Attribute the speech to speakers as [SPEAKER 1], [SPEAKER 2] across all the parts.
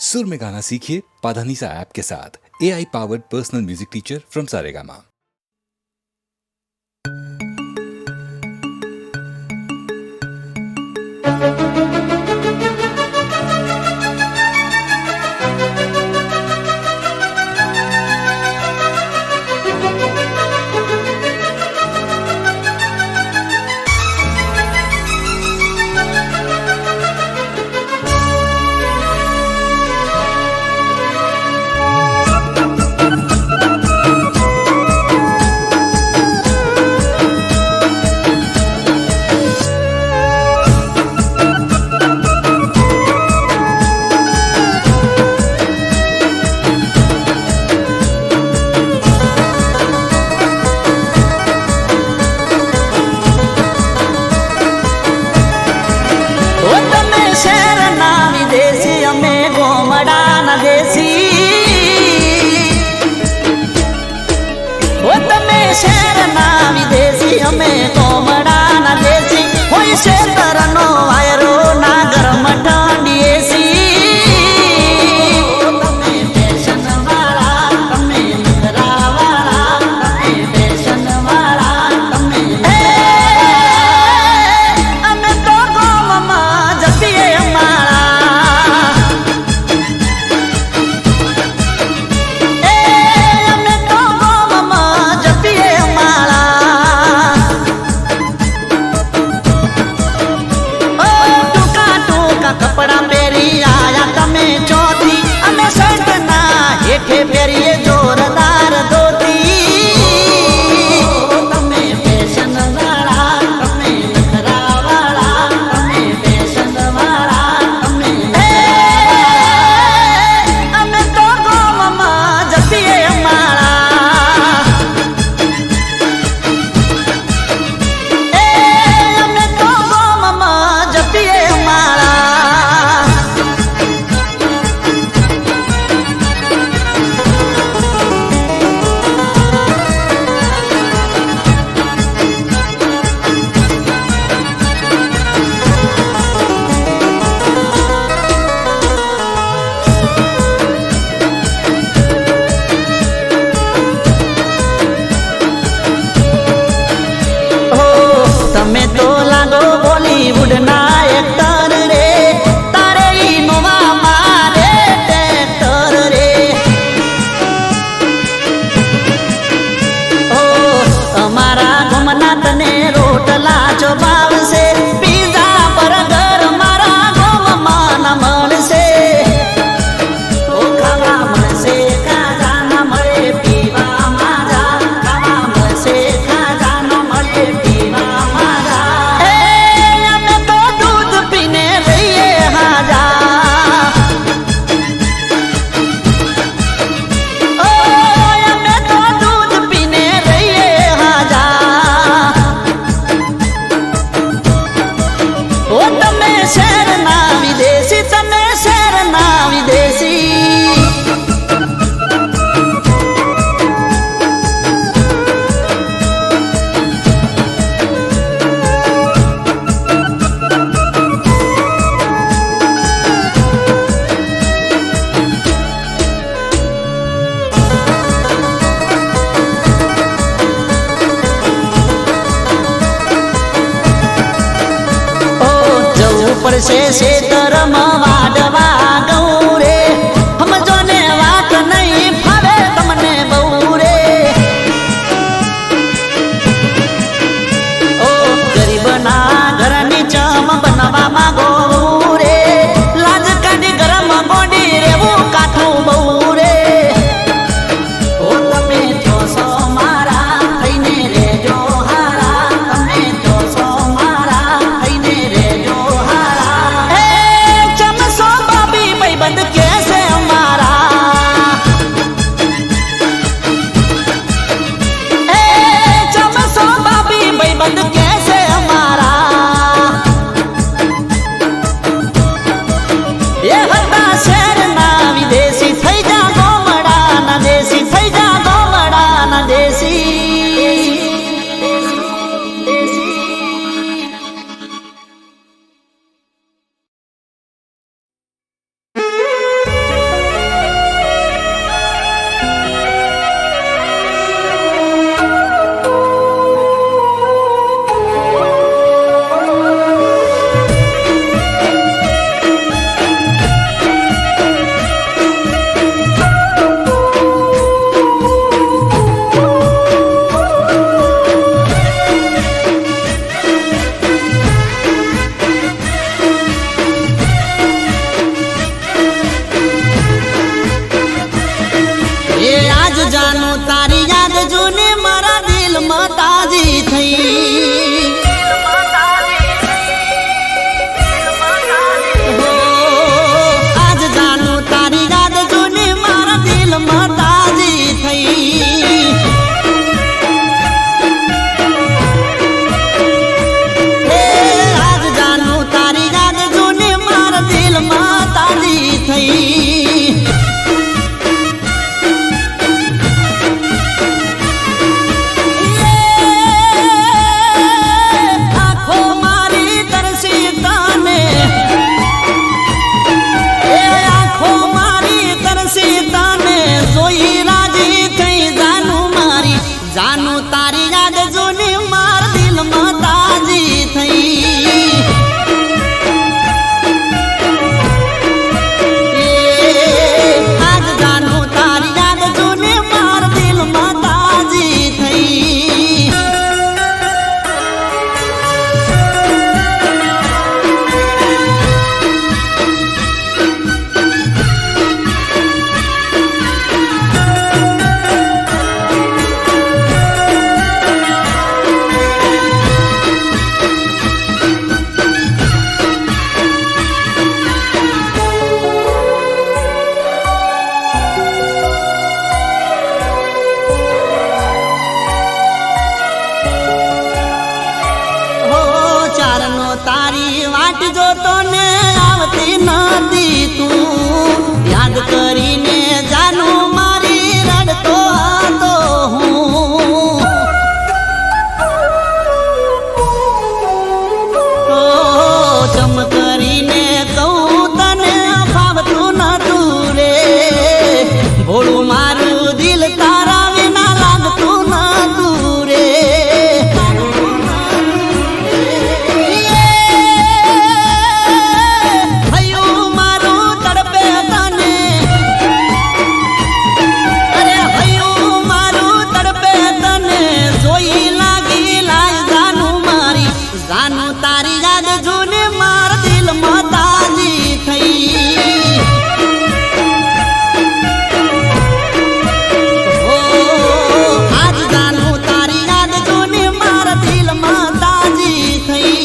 [SPEAKER 1] सुर में गाना सीखिए पाधानीसा ऐप के साथ AI powered personal music teacher from Saregama.
[SPEAKER 2] હતી તું યાદ કરીને જાનું મારી રડતો હતો હું તો ચમ કરીને કહું તને ફાવતું નતું રે ભોળું મારું દિલ તારા વિના લાગતું નતું રે હૈયું મારું તડપે તને અરે હૈયું મારું તડપે તને જોઈ લાગી લાય જાનું મારી જાનું તારી યાદ જૂને માર દિલમાં તાજી થઈ આજ જાનું તારી યાદ જૂને માર દિલમાં તાજી થઈ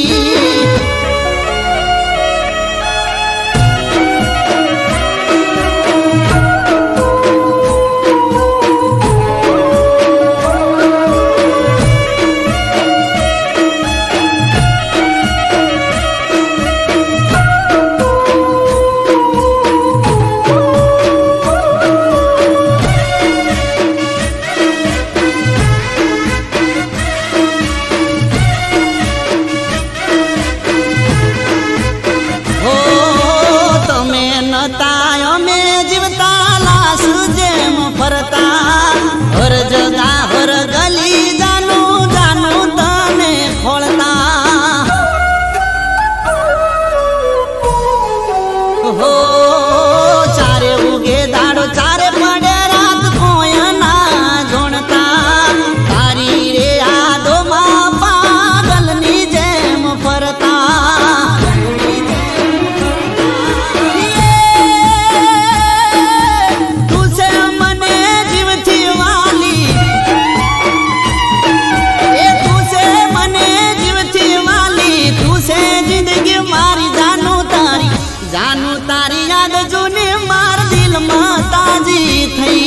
[SPEAKER 2] તમે નતા અમે જીવતા લાશ જેમ ફરતા હર જગા હર ગલી જાનું જાનું તને ખોળતા હો ચારે ઉગે દાડો ચારે પડે રાત કોઈ ના જોણતા તારી રે યાદોમાં પાગલની જેમ ફરતા તું છે મને જીવથી વાલી એ તું છે મને જીવથી વાલી તું છે જિંદગી મારી જાનું તારી યાદ જૂની માર દિલમાં તાજી થઈ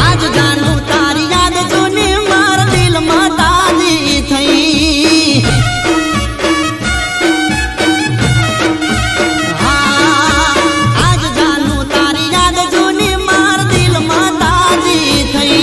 [SPEAKER 2] આજ જાનું તારી યાદ જૂની માર દિલમાં તાજી થઈ આજ જાનું તારી યાદ જૂની માર દિલમાં તાજી થઈ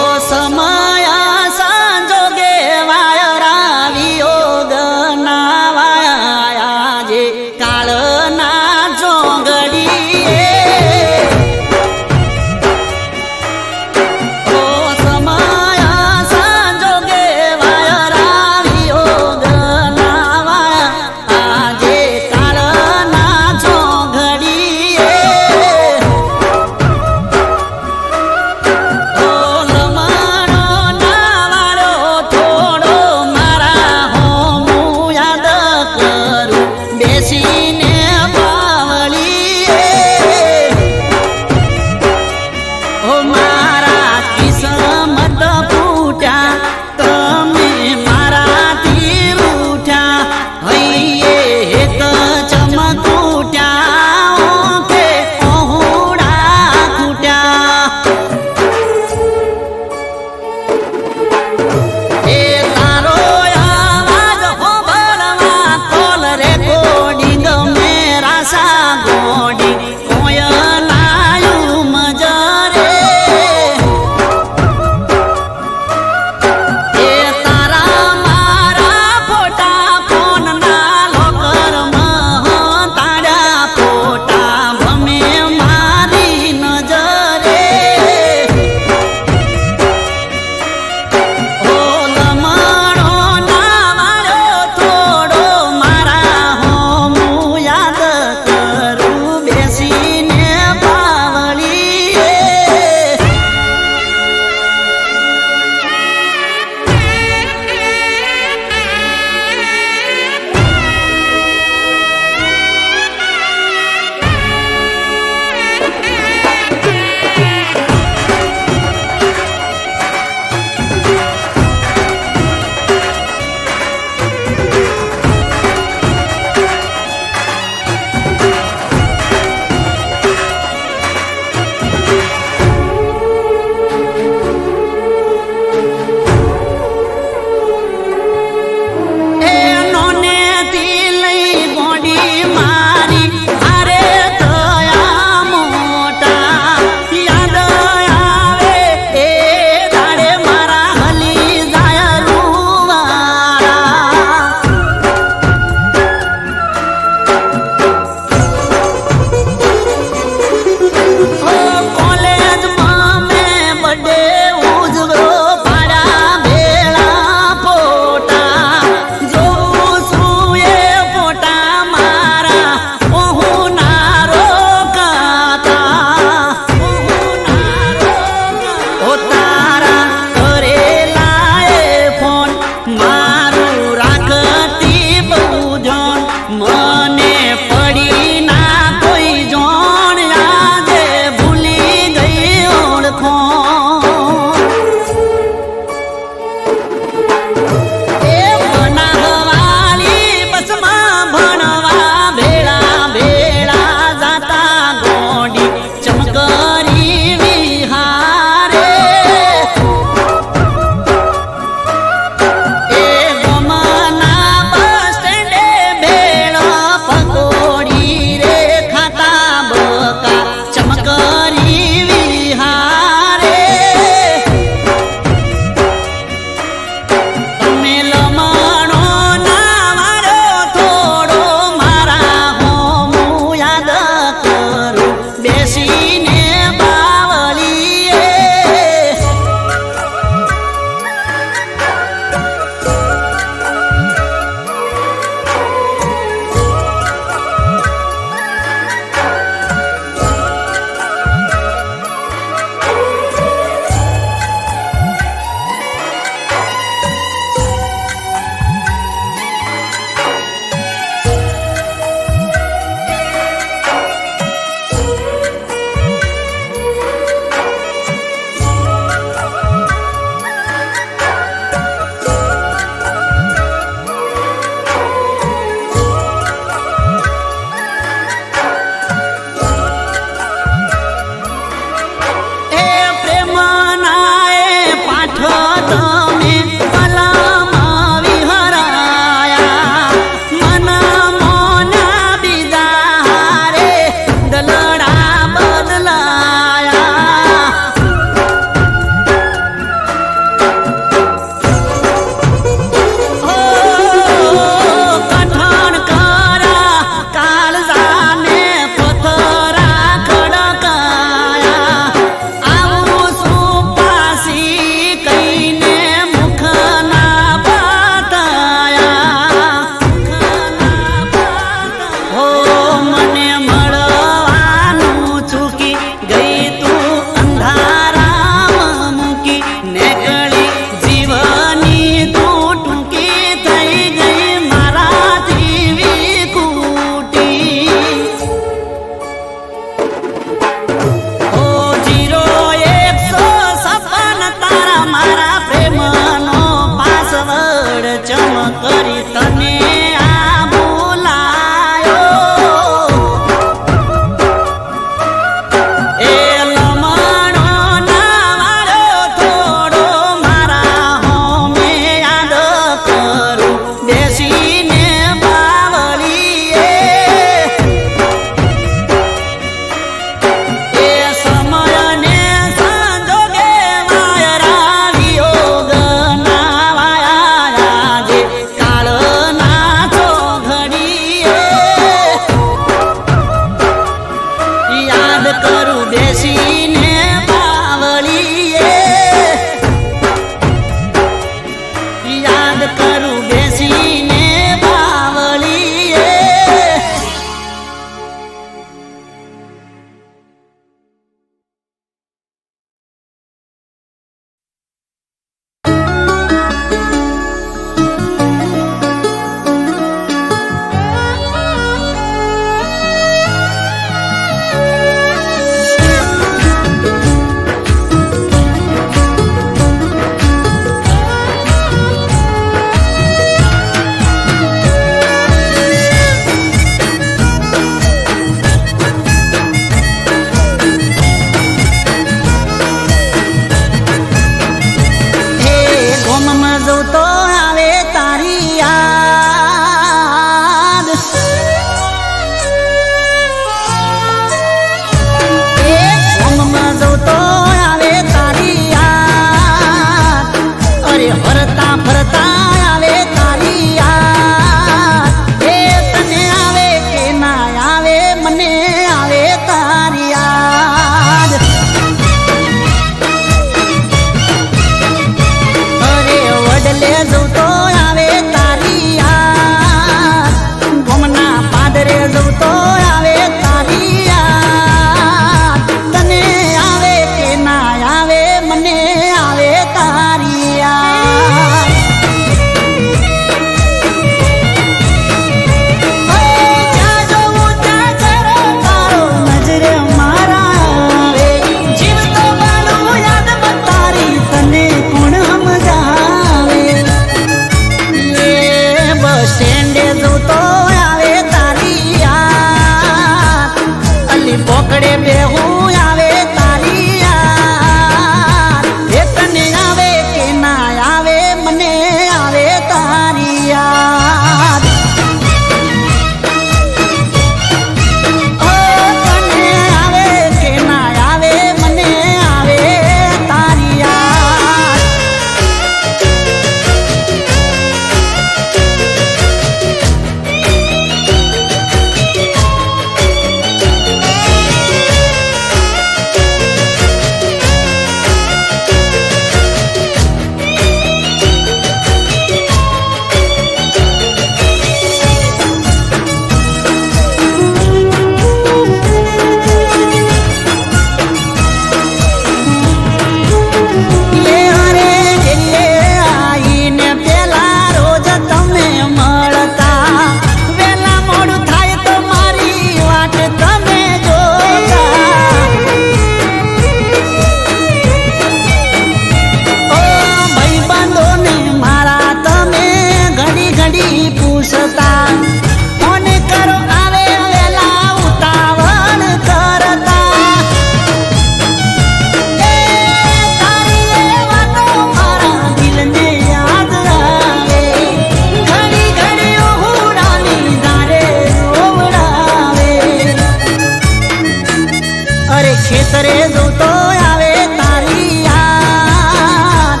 [SPEAKER 2] ખેતરે જોતો આવે તારી યાદ,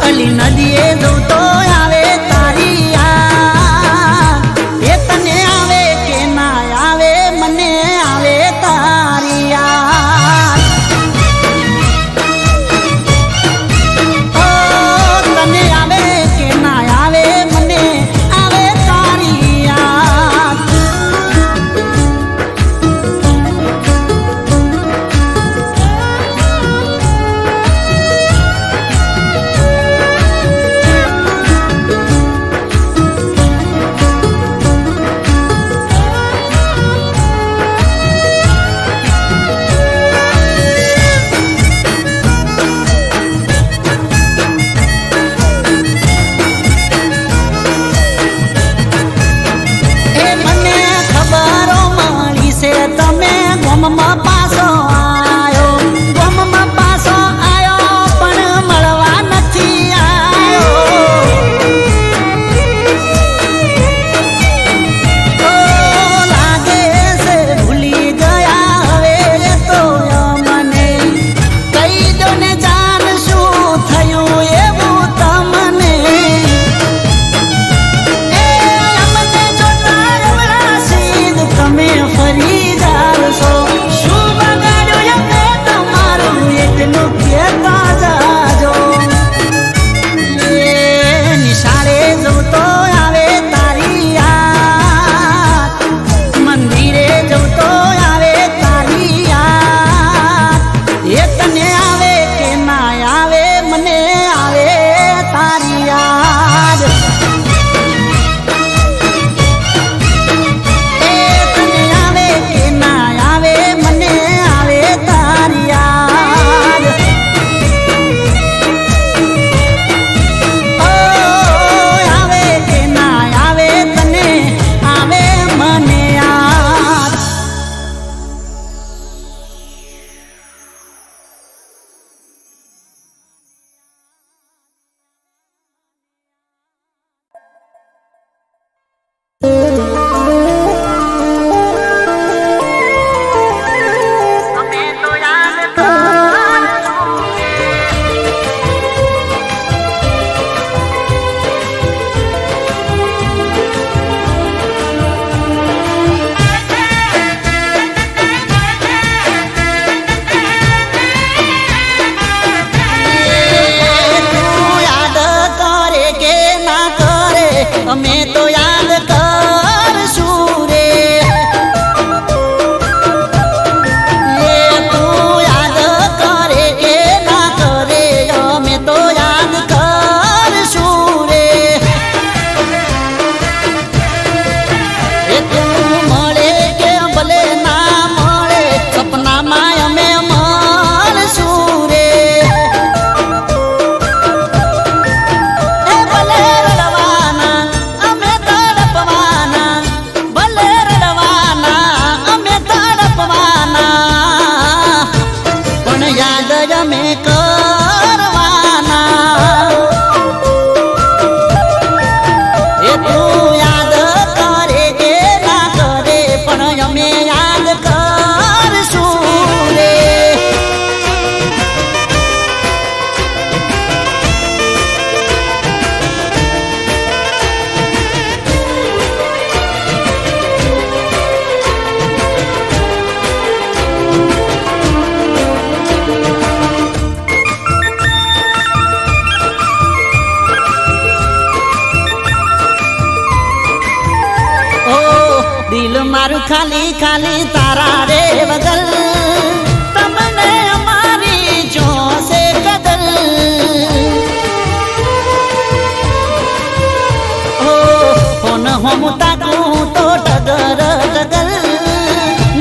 [SPEAKER 2] અલી નદીએ જોતો આવે તારી યાદ. એ તને આવે કે ના આવે, મને આવે તારી યાદ. ઓ તને આવે કે ના આવે, મને આવે તારી યાદ. એ મને ખબરો મળી છે તમે ગોમમાં પાછો આયો, ગોમમાં પાછો આયો પણ મળવા નથી આયો. તો લાગે છે ભૂલી ગયા હવે તો મને. કહી દો ને જાન શું થયું એવું તમને. તમે ફરી જાશો, શું બગાડ્યું એમને તમારું એટલું કહેતા જાજો. એ નિશાળે જોતો આવે તારી યાદ, મંદિરે જોતો આવે તારી યાદ. એ તને આવે કે ના આવે, મને આવે તારી યાદ. અમે તો યાદ કરશું રે. એ તું યાદ કરે કે ના કરે, અમે તો યાદ કરશું રે. એ તું મળે કે ભલે ના મળે, સપનામાં અમે મળશું રે. એ ભલે રડવાના અમે તડપવાના, ભલે રડવાના અમે તડપવાના, પણ યાદ અમે કરવાના. એ તું યાદ કરે કે ના કરે, પણ અમે યાદ કરશું રે. દિલ મારું ખાલી ખાલી તારા રે વગર, તમને અમારી જોશે કદર. ઓ ફોન હોમ તાકું તો ટગર ટગર,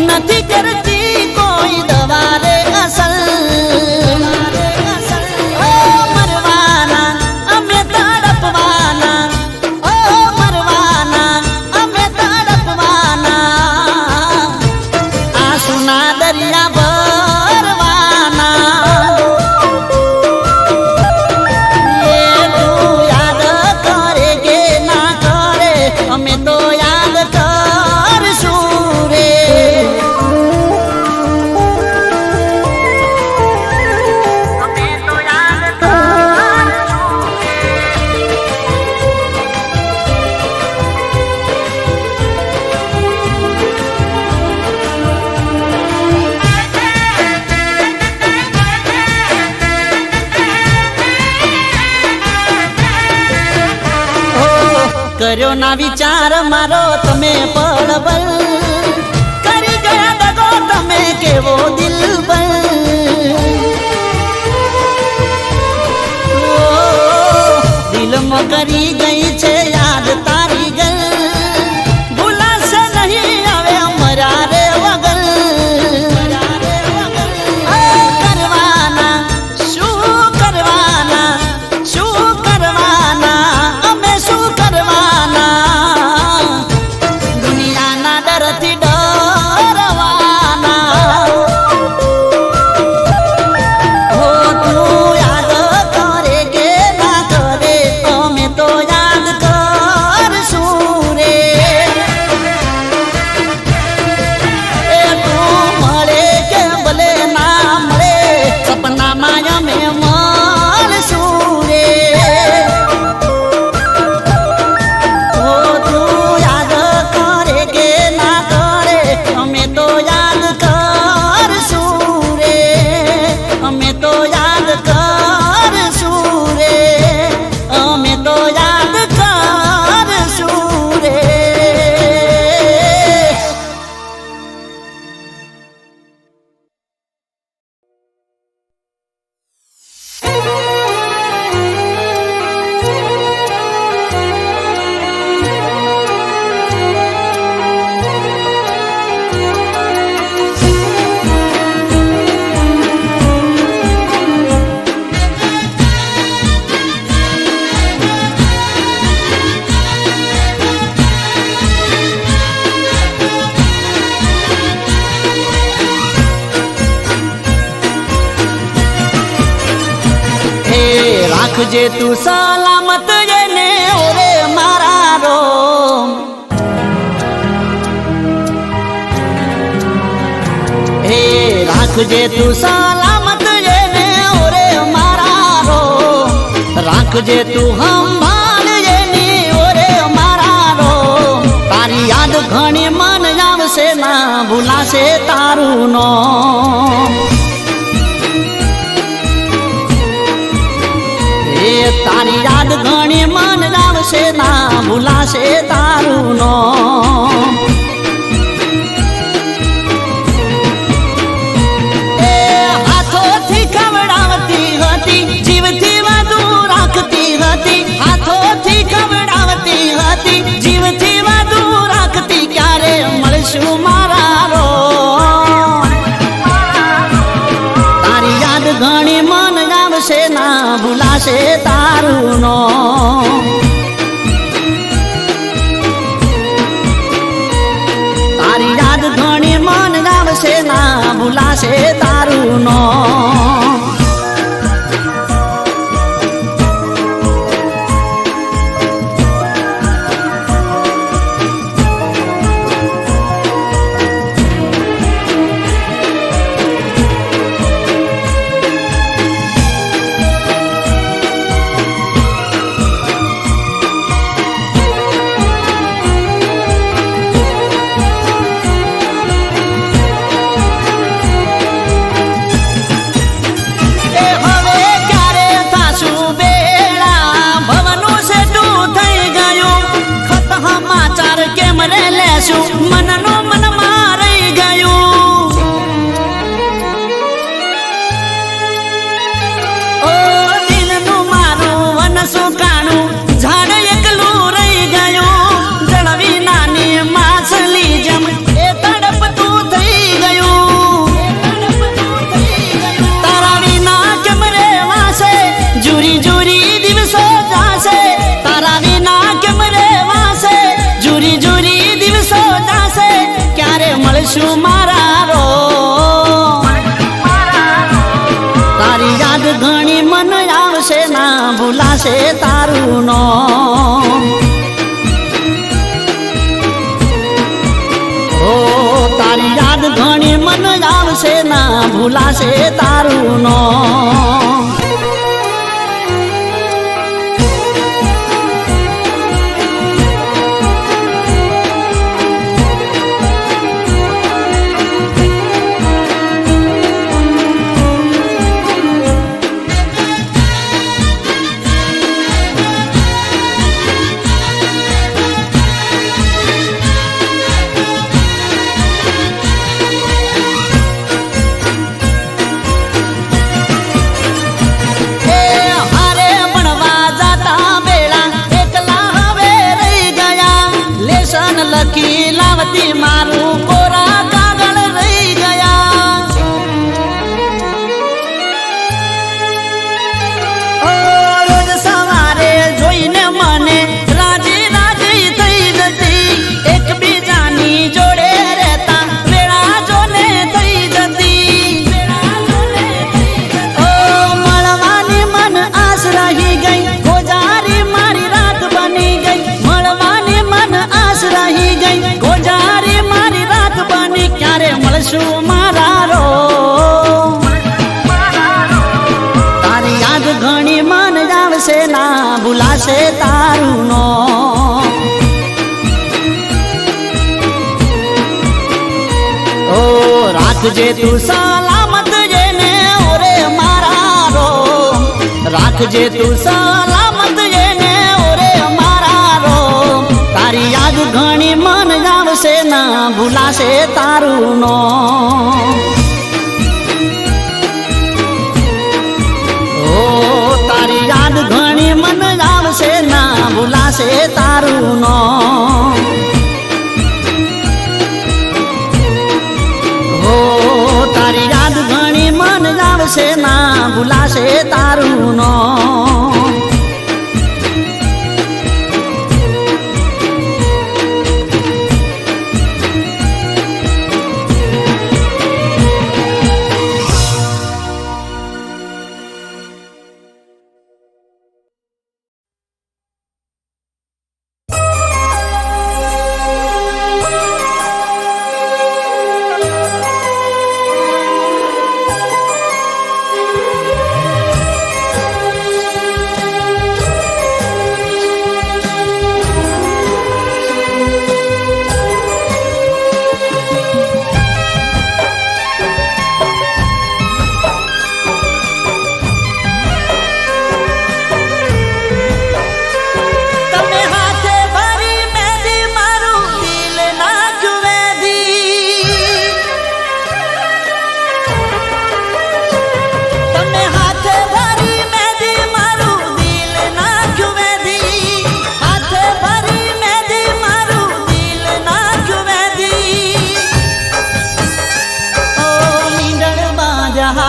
[SPEAKER 2] નથી કરતી કોઈ દવા રે અસર. ઓ મરવાના અમે તડપવાના, ઓ મરવાના અમે તડપવાના, આંસુના દરિયા ભરવાના. એ તું યાદ કરે કે ના કરે, અમે તો યાદ કરશું રે. કર્યો ના વિચાર મારો તમે પડબલ કરી ગયા દગો તમે કેવો દિલબર દિલમાં કરી ગઈ છે યાદ તારી ગલ ભૂલાશે નહીં હવે મરા રે વગર રાખજે તું સલામત જેને ઓરે મારા રોમ હે રાખજે તું સલામત જેને ઓરે મારા રોમ રાખજે તું સંભાળ જેની ઓરે મારા રોમ તારી યાદ ઘણી મન આવશે ના ભૂલાશે તારું નામ તારી યાદ ઘણી મન આવશે ના ભૂલાશે તારું નામ એ હાથોથી ખવડાવતી હતી જીવથી વધુ રાખતી હતી હાથોથી ખવડાવતી હતી જીવથી વધુ રાખતી ક્યારે મળશું મારા રો તારી યાદ ઘણી મન આવશે ના ભૂલાશે તારું નામ તારી યાદ ઘણી મન આવશે ના ભૂલાશે તારું નામ મનનો મન મારી ગયું ઓ દિલનું મારું વન સુકાણું ઝાડ એકલું રહી ગયું જળવી નાની માછલી જેમ એ તડપતું થઈ ગયું તારા વિના કેમ રેવાશે જુરી જુરી દિવસો જાશે તારા વિના કેમ રેવાશે જુરી જુરી ક્યારે મળશું મારા રો તારી યાદ ઘણી મન આવશે ના ભૂલાશે તારું નામ ઓ તારી યાદ ઘણી મન આવશે ના ભૂલાશે તારું નામ રાખજે તું સલામત જેને ઓરે મારા રો રાખજે તું સલામત જેને ઓરે મારા રો તારી યાદ ઘણી મન આવશે ના ભૂલાશે તારું નો તારી યાદ ઘણી મન આવશે ના ભૂલાશે તારું નો તારી યાદ ઘણી મન આવશે ના ભૂલાશે તારું નો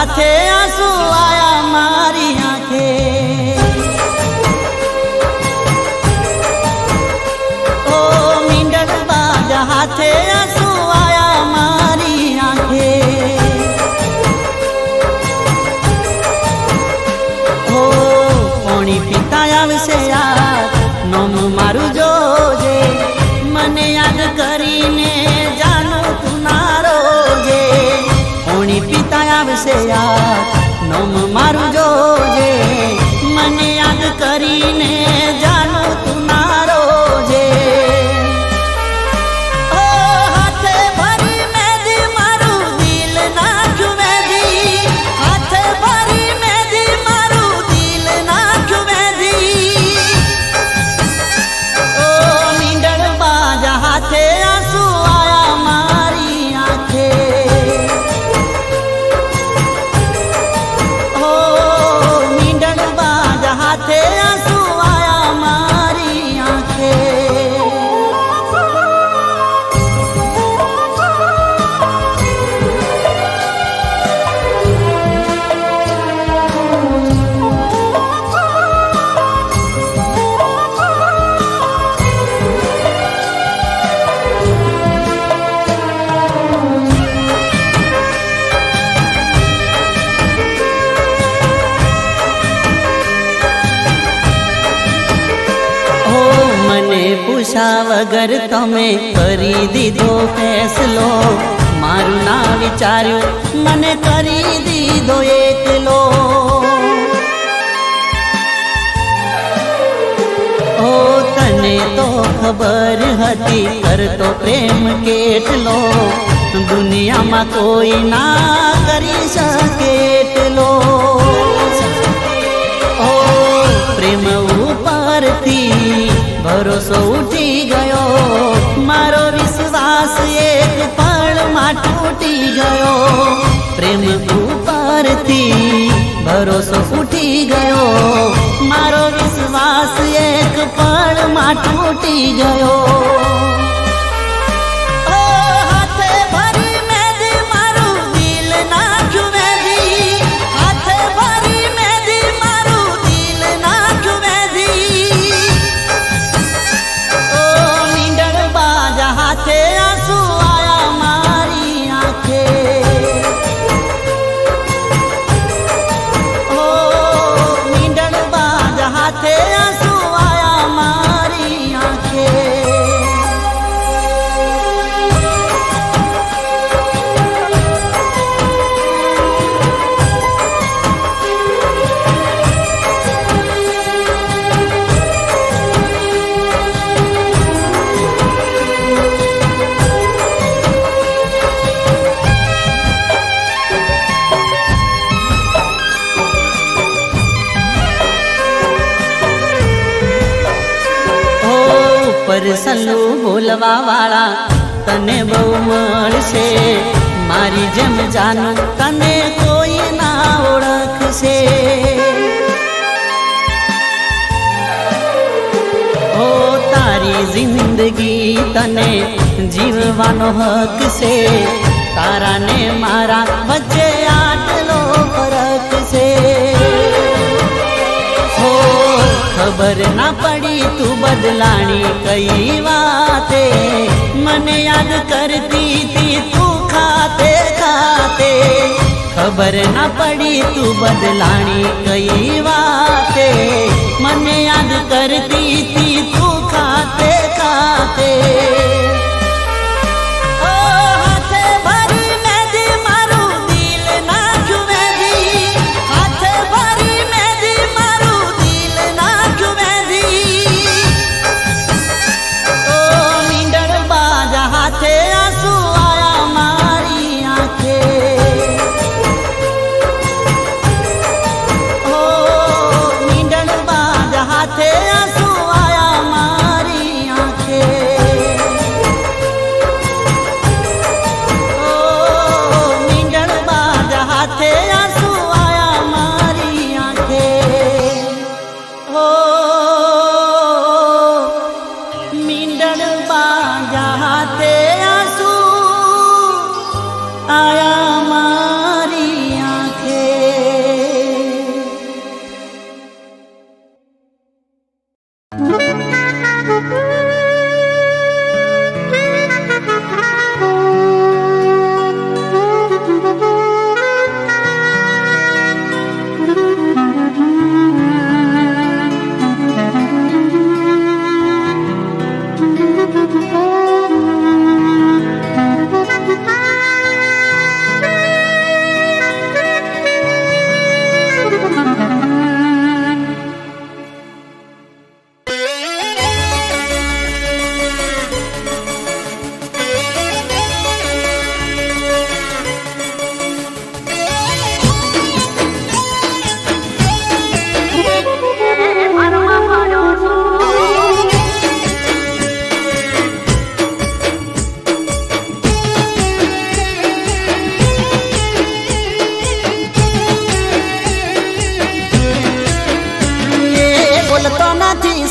[SPEAKER 2] હાથે આંસુ આયા મારી આંખે ઓ મીંડળ બાજ હાથે આંસુ આયા મારી આંખે ઓ પાણી પીતા આવશે યાર નોમ મારું જોજે મને યાદ કરીને જાનું તું ના રોજે પાણી પીતા આવશે યાર નોમ મારું જોજે મને યાદ કરીને જાનું તું ના રોજે ઓ હાથે ભરી મેદી મારું દિલ નાખ્યું મેદી હાથે ભરી મેદી મારું દિલ નાખ્યું મેદી ઓ મીંડળ બાજ હાથે આંસુ આયા મારી આંખે હાથે આંસુ આયા મારી આંખે પૂછા વગર તમે કરી દીધો ફેસલો મારું ના વિચાર્યું મને કરી દીધો એકલો ઓ તને તો ખબર હતી કરતો પ્રેમ કેટલો દુનિયામાં કોઈ ના કરી શકે એટલો ઓ પ્રેમ ઉપરથી ભરોસો ઉઠી ગયો મારો વિશ્વાસ એક પળમાં તૂટી ગયો પ્રેમ ઉપરથી ભરોસો ઉઠી ગયો મારો વિશ્વાસ એક પળમાં તૂટી ગયો હાથે આંસુ આયા મારી આંખે ઉપર સલ્લું બોલવા વાળા તને બહુ મળશે, મારી જેમ જાનું તને કોઈ ના ઓળખશે. ઓ તારી જિંદગી તને જીવવાનો હક છે, તારા ને મારા વચ્ચે આટલો ફરક છે. હો ખબર ના પડી તું બદલાણી કઈ વાતે, મને યાદ કરતી તી તું ખાતે ખાતે. ખબર ના પડી તું બદલાણી કઈ વાતે, મને યાદ કરતી તી તું ખાતે ખાતે.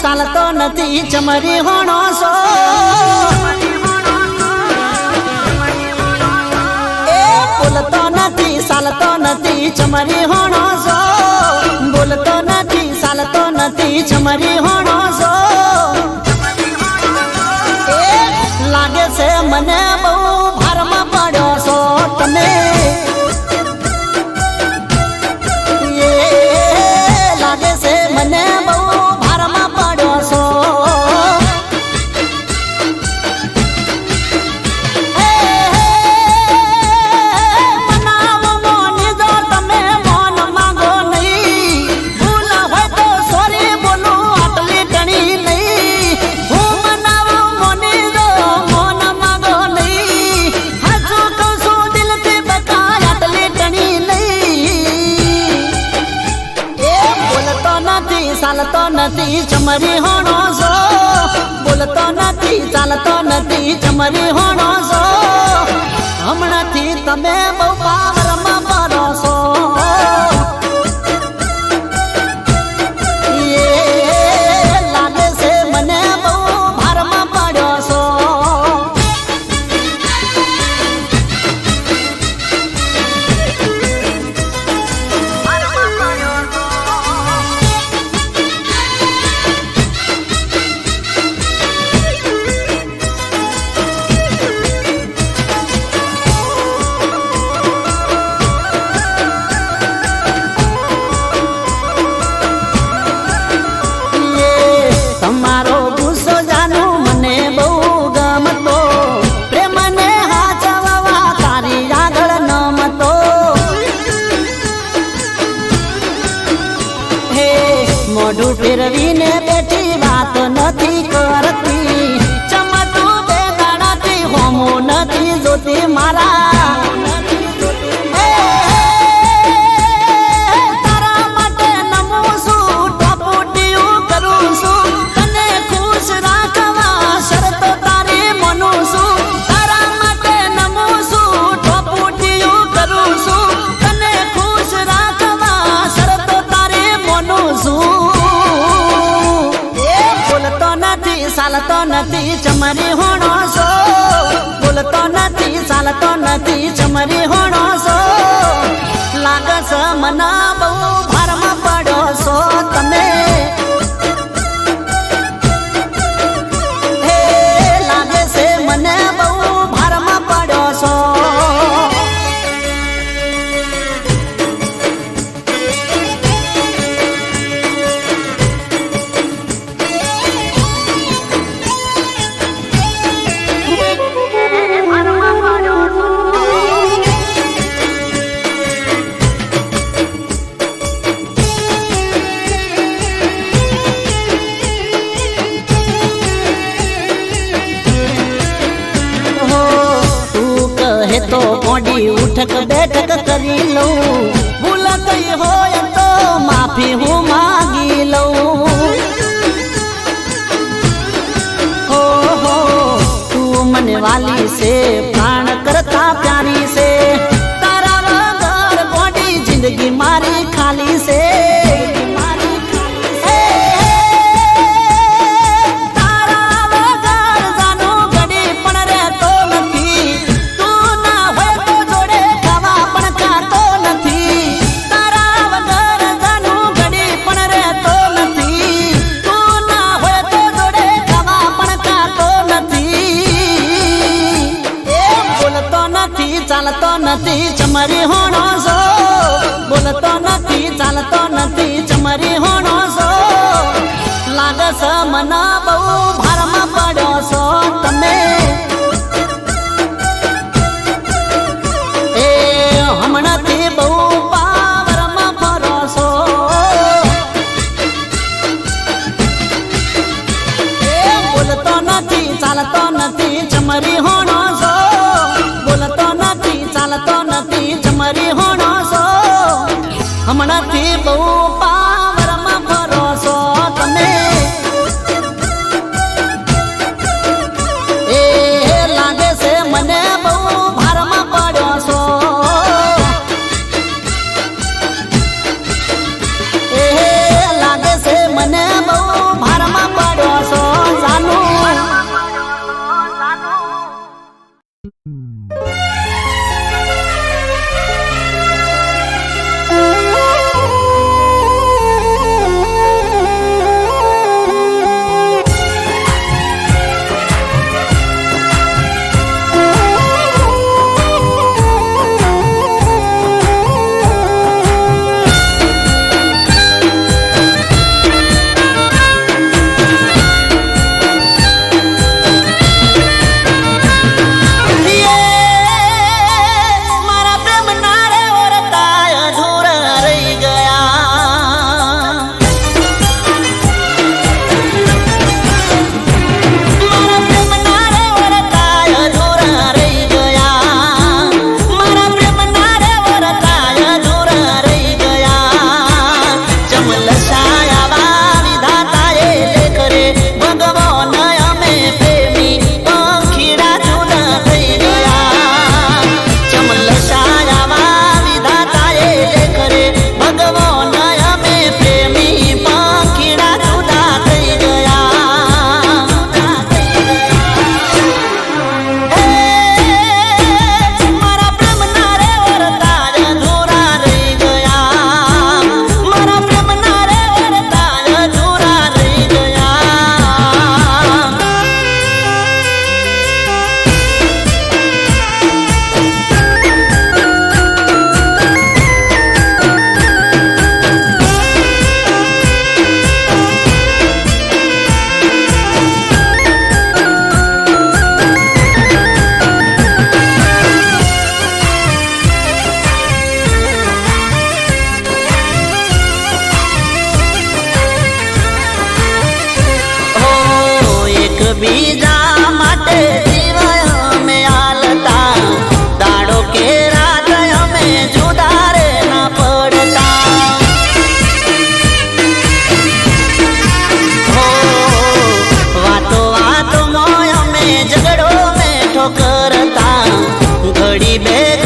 [SPEAKER 2] ચાલતો નથી ચમરી હોણો સો, એ બોલતો નથી ચાલતો નથી ચમરી હોણો સો, બોલતો નથી ચાલતો નથી ચમરી હોણો સો. એ લાગે છે મને બહુ ભારમાં પડ્યો છો તમે, એ લાગે છે મને બહુ ચાલતો નથી ચમરી હોણો છો, બોલતો નથી ચાલતો નથી ચમરી હોણો છો. હમણાંથી તમે બહુ પાવરમાં પડો છો, એ લાગે છે મને બહુ ભારમાં પડ્યો છો. મોઢું ફેરવીને બેઠી વાત નથી કરતી, ચમતું બે દાડાથી હોમું નથી જોતી મારા. તારા માટે નમું છું, ટપુટીયું કરું છું, તને ખુશ રાખવા ચાલતો નથી ચમરી હોણો છો બોલતો નથી ચાલતો નથી ચમરી હોણો છો લાગે છે મને બહુ ભારમાં પડ્યો છો તમે હે લાગે છે મને બહુ ભારમાં પડ્યો છો तो कोडी उठक बैठक करी लो भूल गई हो तो माफी हूँ मांगी लो हो तू मन वाली से प्राण करता प्यारी से तारा वगर कोडी जिंदगी मारी खाली से ચાલતો નથી ચમરી હોણો છો બોલતો નથી ચાલતો નથી ચમરી હોણો છો લાગે છે મને બહુ ભારમાં પડ્યો છો તમે એ હમણાંથી બહુ પાવરમાં ફરો છો એ બોલતો નથી ચાલતો નથી ચમરી હોણો છો બોલતો નથી ચાલતો નથી ચમરી હોણો છો હમણાંથી બહુ પાવરમાં ફરો છો તમે એ લાગે છે મને બહુ ભારમાં પડ્યો છો એ લાગે છે મને બહુ ભારમાં પડ્યો છો જાનું બીજા માટે જીવન અમે આલતા દાડો કે રાત અમે જુદા રે ના પડતા હો વાતો વાતો મોય અમે ઝઘડો મેઠો કરતા ઘડી બે